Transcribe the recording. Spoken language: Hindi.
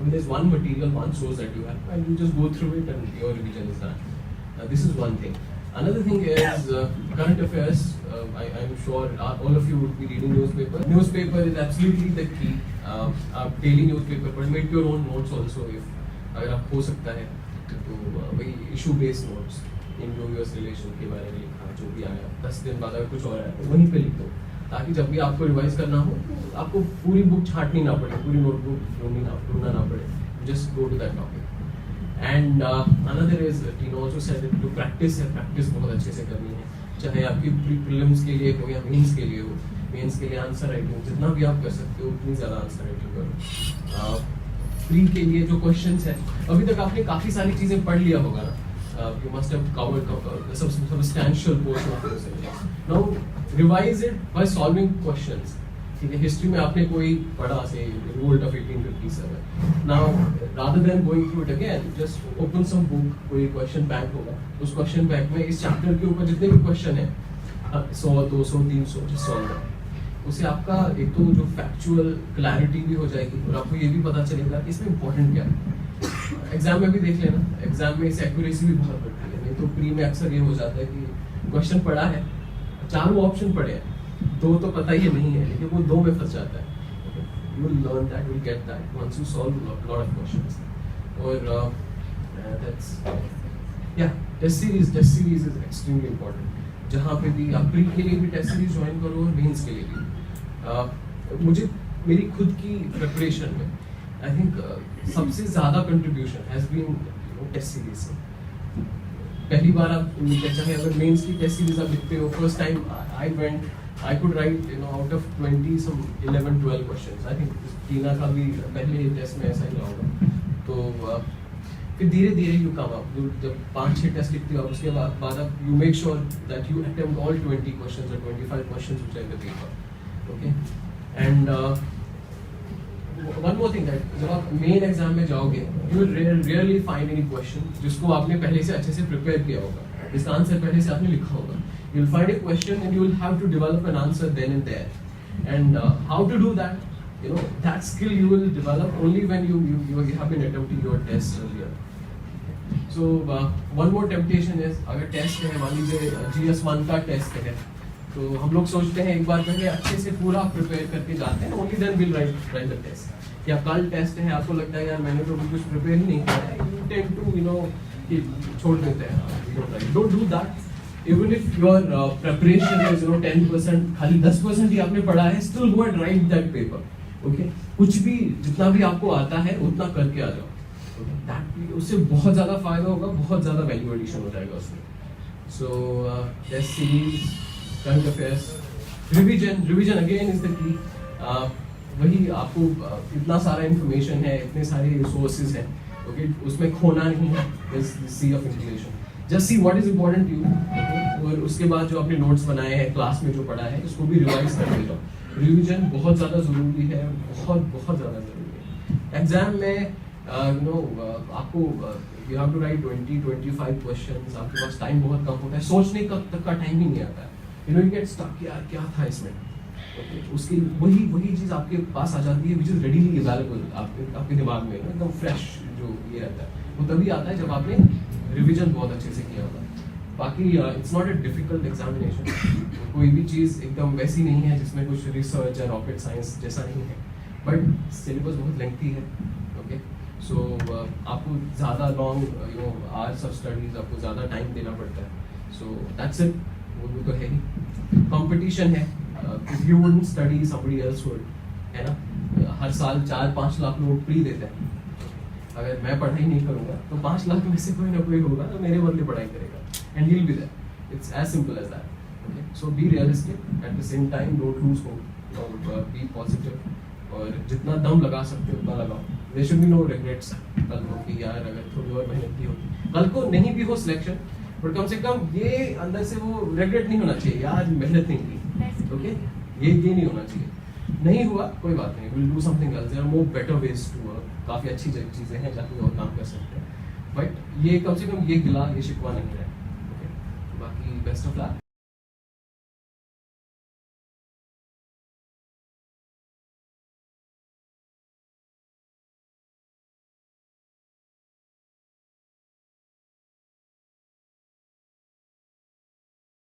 I mean, there's one material, one source that you have, and you just go through it and your revision is done. This is one thing. Another thing is current affairs. I'm sure all of you would be reading newspaper. Newspaper is absolutely the key. आप daily newspaper पर make your own notes also if अगर आप हो सकता है तो वही issue based notes Indo-US relation के बारे में लिखा जो भी आया 10 दिन बाद अगर कुछ और आया तो वहीं पे लिख दो ताकि जब भी आपको रिवाइज करना हो तो आपको पूरी बुक छांटनी ना पड़े पूरी नोटबुक ढूंढना ना पड़े just go to that topic. And another is Tino also said that to practice बहुत अच्छे से करनी है चाहे आपकी प्रीलिम्स के लिए हो या मेंस के लिए हो मेंस के लिए आंसर राइटिंग जितना भी आप कर सकते हो उतनी ज़्यादा आंसर राइटिंग करो प्री के लिए जो क्वेश्चंस है अभी तक आपने काफ़ी सारी चीज़ें पढ़ लिया होगा ना you must have covered substantial portion of your syllabus. Now revise it by solving questions. ठीक है हिस्ट्री में आपने कोई पढ़ा से revolt of 1857 now rather than going through it again just open some book कोई क्वेश्चन बैंक होगा उस क्वेश्चन बैंक में इस चैप्टर के ऊपर जितने भी क्वेश्चन है 100 200 300 जस्ट सॉल्व करो उससे आपका एक तो जो फैक्चुअल क्लैरिटी भी हो जाएगी और आपको ये भी पता चलेगा कि इसमें इंपॉर्टेंट क्या है एग्जाम में भी देख लेना एग्जाम में इस एक्यूरेसी भी बहुत बढ़ती है नहीं तो प्री में अक्सर ये हो जाता है कि क्वेश्चन पढ़ा है चारों ऑप्शन पढ़े हैं दो तो पता ही नहीं है लेकिन वो दो में फंस जाता है you will learn that you will get that once you solve a lot of questions और that's yeah test series is extremely important जहाँ पे भी आप प्री के लिए भी टेस्ट सीरीज ज्वाइन करो और मेंस के लिए भी मुझे मेरी खुद की प्रिपरेशन में आई थिंक सबसे ज़्यादा contribution has been test series से पहली बार आप चाहे अगर मेंस की टेस्ट सीरीज आप लिखते हो first time I could write out of 20 some 11-12 questions. I think टीना का भी पहले टेस्ट में ऐसा ही रहा होगा तो फिर धीरे धीरे यू कम अप जब 5-6 टेस्ट लिखते हो उसके बाद आप you make sure that you attempt all 20 questions or 25 questions which are in the paper okay and one more thing that जब आप मेन एग्जाम में जाओगे you will rarely find any question जिसको आपने पहले से अच्छे से प्रिपेयर किया होगा जिसका आंसर पहले से आपने लिखा होगा you'll find a question and you will have to develop an answer then and there and how to do that that skill you will develop only when you have been attempting your test earlier so one more temptation is अगर टेस्ट है मान लीजिए GS1 का टेस्ट है तो हम लोग सोचते हैं एक बार पहले अच्छे से पूरा प्रिपेयर करके जाते हैं only then we'll write the test या कल टेस्ट है आपको लगता है यार मैंने तो कुछ प्रिपेयर ही नहीं किया है you tend to छोड़ देते हैं don't do that even if your preparation is 10% खाली 10% ही आपने पढ़ा है still go and write that paper okay कुछ भी जितना भी आपको आता है उतना करके आ जाओ okay that उससे बहुत ज़्यादा फायदा होगा बहुत ज़्यादा वैल्यू एडिशन हो जाएगा उसमें so test series current affairs revision again is the key वही आपको इतना सारा information है इतने सारे resources हैं okay उसमें खोना नहीं है is the sea of information just see what is important to you okay? और उसके बाद जो आपने नोट्स बनाए हैं क्लास में जो पढ़ा है उसको भी रिवाइज कर लो रिवीजन बहुत ज़्यादा ज़रूरी है बहुत ज़्यादा ज़रूरी है एग्जाम में आपको you have to write 20-25 questions आपके पास टाइम बहुत कम होता है सोचने तक का टाइम ही नहीं आता है यू गेट स्टक यार क्या था इसमें okay? उसकी वही चीज़ आपके पास आ जाती है विच इज़ रेडीली अवेलेबल आपके दिमाग में एकदम फ्रेश जो ये रहता है वो तभी आता है जब आपने रिवीजन बहुत अच्छे से किया होगा बाकी it's not a difficult examination कोई भी चीज़ एकदम वैसी नहीं है जिसमें कुछ रिसर्च या रॉकेट साइंस जैसा नहीं है बट सिलेबस बहुत लेंथी है ओके सो आपको ज़्यादा लॉन्ग आवर्स ऑफ स्टडीज आपको ज़्यादा टाइम देना पड़ता है सो दैट्स इट वो तो है ही कंपटीशन है if you wouldn't study somebody else would है ना हर साल 4-5 लाख लोग प्री देते हैं अगर मैं पढ़ाई नहीं करूंगा तो 5 लाख में से कोई ना कोई होगा तो मेरे बदले पढ़ाई करेगा and he will be there it's as simple as that okay so be realistic at the same time don't lose hope और बी पॉजिटिव और जितना दम लगा सकते हो उतना लगाओ there should be no regrets कल को कि यार अगर थोड़ी और मेहनत की होती कल को नहीं भी हो सिलेक्शन बट कम से कम ये अंदर से वो रिग्रेट नहीं होना चाहिए यार मेहनत नहीं की ओके ये नहीं होना चाहिए नहीं हुआ कोई बात नहीं will do something else there are more better ways to work काफ़ी अच्छी चीज़ें हैं जहाँ पे और काम कर सकते हैं बट ये कम से कम ये गिला ये शिकवा नहीं है ओके बाकी बेस्ट ऑफ लक